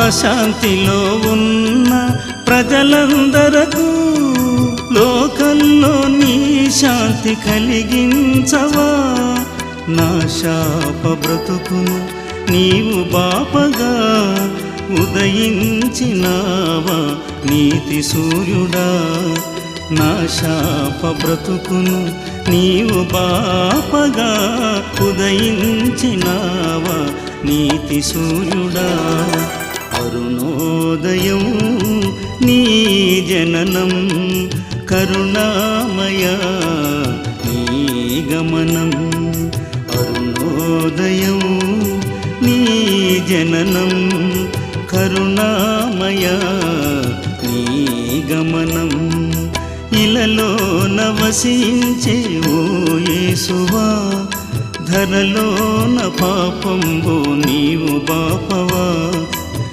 అశాంతిలో ఉన్న ప్రజలందరకు లోకంలో నీ శాంతి కలిగించవా. నా శాప బ్రతుకును నీవు బాపగా ఉదయించినావా నీతి సూర్యుడా. నా శాప బ్రతుకును నీవు బాపగా ఉదయించినావా నీతి సూర్యుడా. అరుణోదయం నీ జననం కరుణామయ నీ గమనం. అరుణోదయం నీ జననం కరుణామయ నీ గమనం. ఇలలో నవసించే ఓ యేసువా, ధరలోన పాపంబో నీవు బాపవా.